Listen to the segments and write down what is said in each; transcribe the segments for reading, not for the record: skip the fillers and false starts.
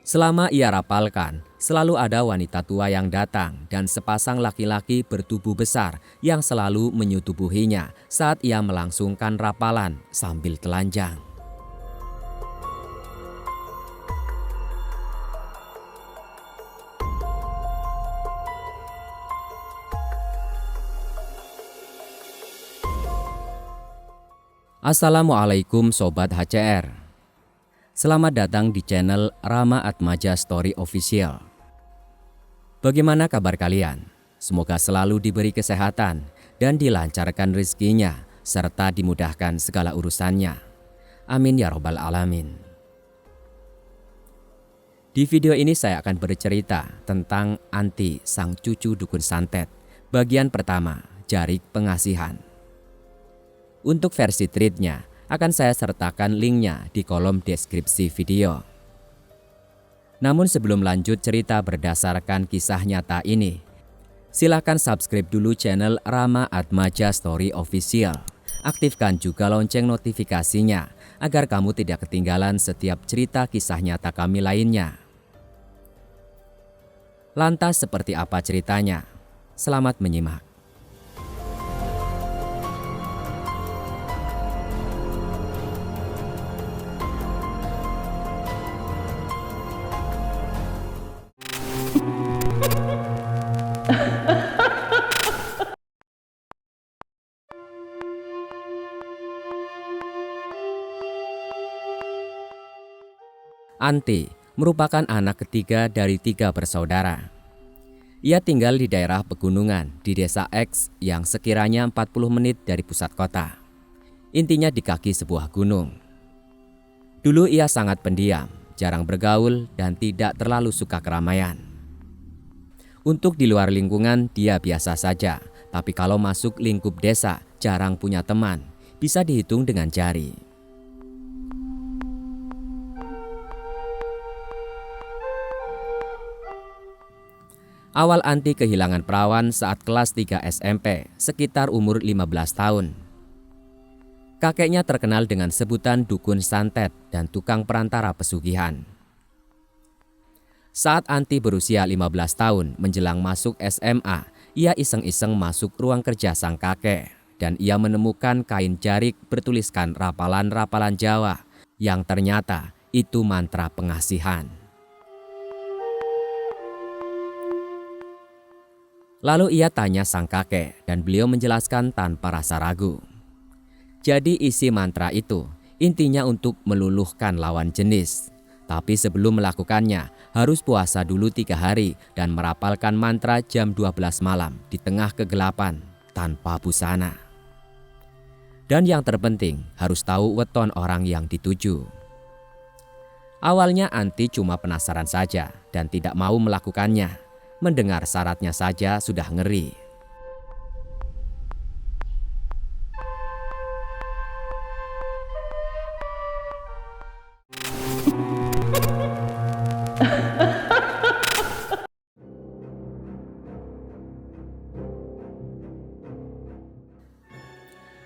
Selama ia rapalkan, selalu ada wanita tua yang datang dan sepasang laki-laki bertubuh besar yang selalu menyutubuhinya saat ia melangsungkan rapalan sambil telanjang. Assalamualaikum Sobat HCR. Selamat datang di channel Rama Atmaja Story Official. Bagaimana kabar kalian? Semoga selalu diberi kesehatan dan dilancarkan rezekinya serta dimudahkan segala urusannya. Amin ya robbal alamin. Di video ini saya akan bercerita tentang Anti sang cucu dukun santet. Bagian pertama, Jarik Pengasihan. Untuk versi treatnya akan saya sertakan linknya di kolom deskripsi video. Namun sebelum lanjut cerita berdasarkan kisah nyata ini, silakan subscribe dulu channel Rama Atmaja Story Official. Aktifkan juga lonceng notifikasinya agar kamu tidak ketinggalan setiap cerita kisah nyata kami lainnya. Lantas seperti apa ceritanya? Selamat menyimak. Anti merupakan anak ketiga dari 3 bersaudara. Ia tinggal di daerah pegunungan di desa X yang sekiranya 40 menit dari pusat kota. Intinya di kaki sebuah gunung. Dulu ia sangat pendiam, jarang bergaul dan tidak terlalu suka keramaian. Untuk di luar lingkungan dia biasa saja, tapi kalau masuk lingkup desa jarang punya teman, bisa dihitung dengan jari. Awal Anti kehilangan perawan saat kelas 3 SMP, sekitar umur 15 tahun. Kakeknya terkenal dengan sebutan dukun santet dan tukang perantara pesugihan. Saat Anti berusia 15 tahun menjelang masuk SMA, ia iseng-iseng masuk ruang kerja sang kakek dan ia menemukan kain jarik bertuliskan rapalan-rapalan Jawa yang ternyata itu mantra pengasihan. Lalu ia tanya sang kakek dan beliau menjelaskan tanpa rasa ragu. Jadi isi mantra itu intinya untuk meluluhkan lawan jenis. Tapi sebelum melakukannya harus puasa dulu 3 hari dan merapalkan mantra jam 12 malam di tengah kegelapan tanpa busana. Dan yang terpenting harus tahu weton orang yang dituju. Awalnya Anti cuma penasaran saja dan tidak mau melakukannya. Mendengar syaratnya saja sudah ngeri.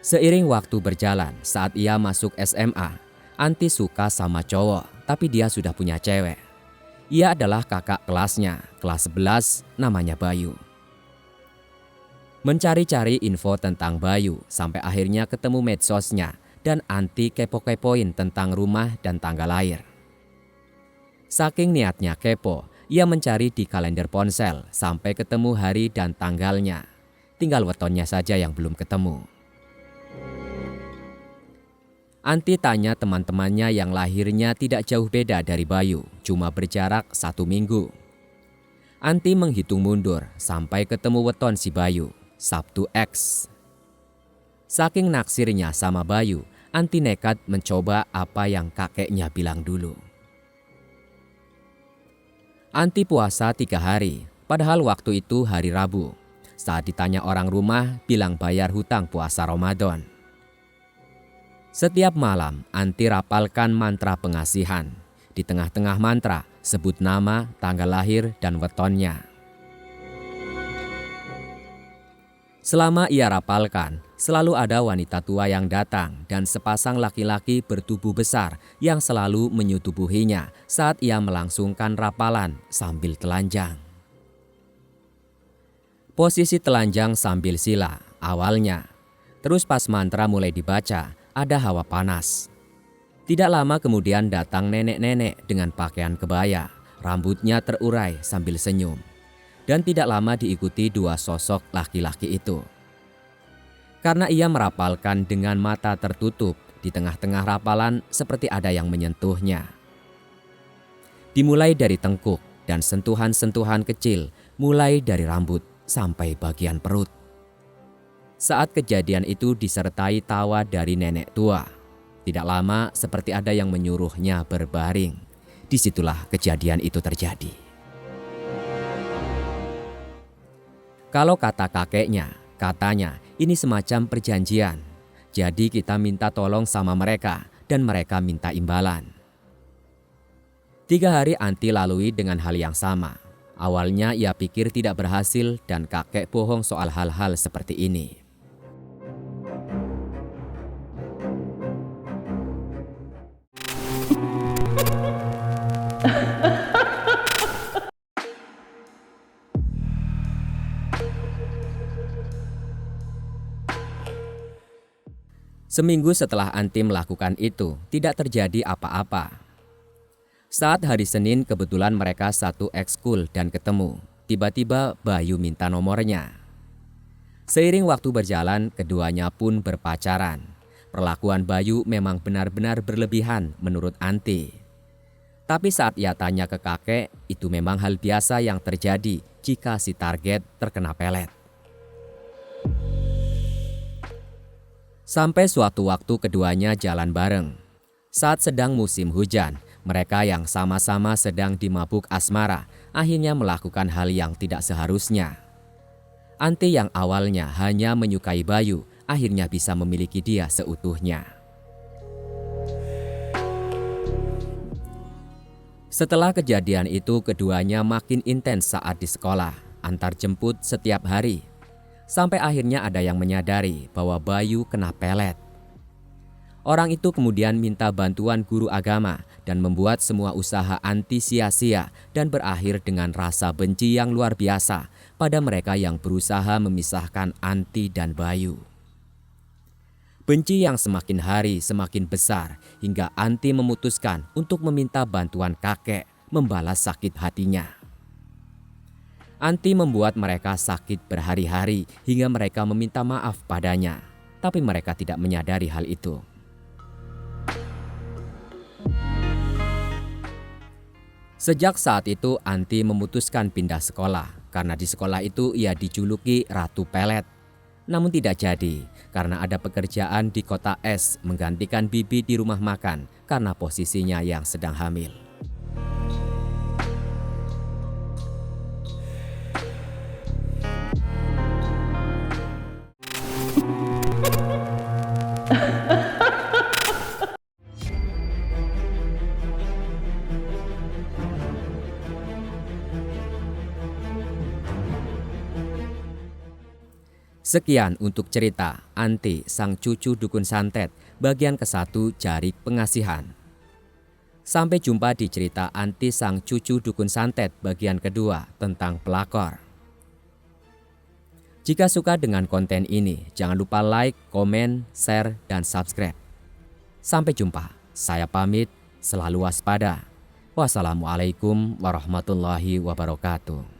Seiring waktu berjalan, saat ia masuk SMA, Anti suka sama cowok, tapi dia sudah punya cewek. Ia adalah kakak kelasnya, kelas 11, namanya Bayu. Mencari-cari info tentang Bayu sampai akhirnya ketemu medsosnya dan Anti kepo-kepoin tentang rumah dan tanggal lahir. Saking niatnya kepo, ia mencari di kalender ponsel sampai ketemu hari dan tanggalnya. Tinggal wetonnya saja yang belum ketemu. Anti tanya teman-temannya yang lahirnya tidak jauh beda dari Bayu, cuma berjarak 1 minggu. Anti menghitung mundur sampai ketemu weton si Bayu, Sabtu X. Saking naksirnya sama Bayu, Anti nekat mencoba apa yang kakeknya bilang dulu. Anti puasa 3 hari, padahal waktu itu hari Rabu. Saat ditanya orang rumah, bilang bayar hutang puasa Ramadan. Setiap malam, Anti rapalkan mantra pengasihan. Di tengah-tengah mantra, sebut nama, tanggal lahir, dan wetonnya. Selama ia rapalkan, selalu ada wanita tua yang datang dan sepasang laki-laki bertubuh besar yang selalu menyutubuhinya saat ia melangsungkan rapalan sambil telanjang. Posisi telanjang sambil sila awalnya. Terus pas mantra mulai dibaca, ada hawa panas. Tidak lama kemudian datang nenek-nenek dengan pakaian kebaya, rambutnya terurai sambil senyum. Dan tidak lama diikuti dua sosok laki-laki itu. Karena ia merapalkan dengan mata tertutup, di tengah-tengah rapalan seperti ada yang menyentuhnya. Dimulai dari tengkuk dan sentuhan-sentuhan kecil, mulai dari rambut sampai bagian perut. Saat kejadian itu disertai tawa dari nenek tua. Tidak lama seperti ada yang menyuruhnya berbaring. Disitulah kejadian itu terjadi. Kalau kata kakeknya, katanya ini semacam perjanjian. Jadi kita minta tolong sama mereka dan mereka minta imbalan. 3 hari Anti lalui dengan hal yang sama. Awalnya ia pikir tidak berhasil dan kakek bohong soal hal-hal seperti ini. Seminggu setelah Anti melakukan itu, tidak terjadi apa-apa. Saat hari Senin kebetulan mereka satu ekskul dan ketemu. Tiba-tiba Bayu minta nomornya. Seiring waktu berjalan, keduanya pun berpacaran. Perlakuan Bayu memang benar-benar berlebihan menurut Anti. Tapi saat ia tanya ke kakek, itu memang hal biasa yang terjadi jika si target terkena pelet. Sampai suatu waktu keduanya jalan bareng. Saat sedang musim hujan, mereka yang sama-sama sedang dimabuk asmara akhirnya melakukan hal yang tidak seharusnya. Anti yang awalnya hanya menyukai Bayu, akhirnya bisa memiliki dia seutuhnya. Setelah kejadian itu, keduanya makin intens saat di sekolah, antar jemput setiap hari. Sampai akhirnya ada yang menyadari bahwa Bayu kena pelet. Orang itu kemudian minta bantuan guru agama dan membuat semua usaha Anti sia-sia dan berakhir dengan rasa benci yang luar biasa pada mereka yang berusaha memisahkan Anti dan Bayu. Benci yang semakin hari semakin besar hingga Anti memutuskan untuk meminta bantuan kakek membalas sakit hatinya. Anti membuat mereka sakit berhari-hari hingga mereka meminta maaf padanya, tapi mereka tidak menyadari hal itu. Sejak saat itu Anti memutuskan pindah sekolah karena di sekolah itu ia dijuluki Ratu Pelet. Namun tidak jadi karena ada pekerjaan di kota es menggantikan Bibi di rumah makan karena posisinya yang sedang hamil. Sekian untuk cerita Anti Sang Cucu Dukun Santet bagian ke-1 Jari Pengasihan. Sampai jumpa di cerita Anti Sang Cucu Dukun Santet bagian kedua tentang pelakor. Jika suka dengan konten ini, jangan lupa like, komen, share, dan subscribe. Sampai jumpa, saya pamit, selalu waspada. Wassalamualaikum warahmatullahi wabarakatuh.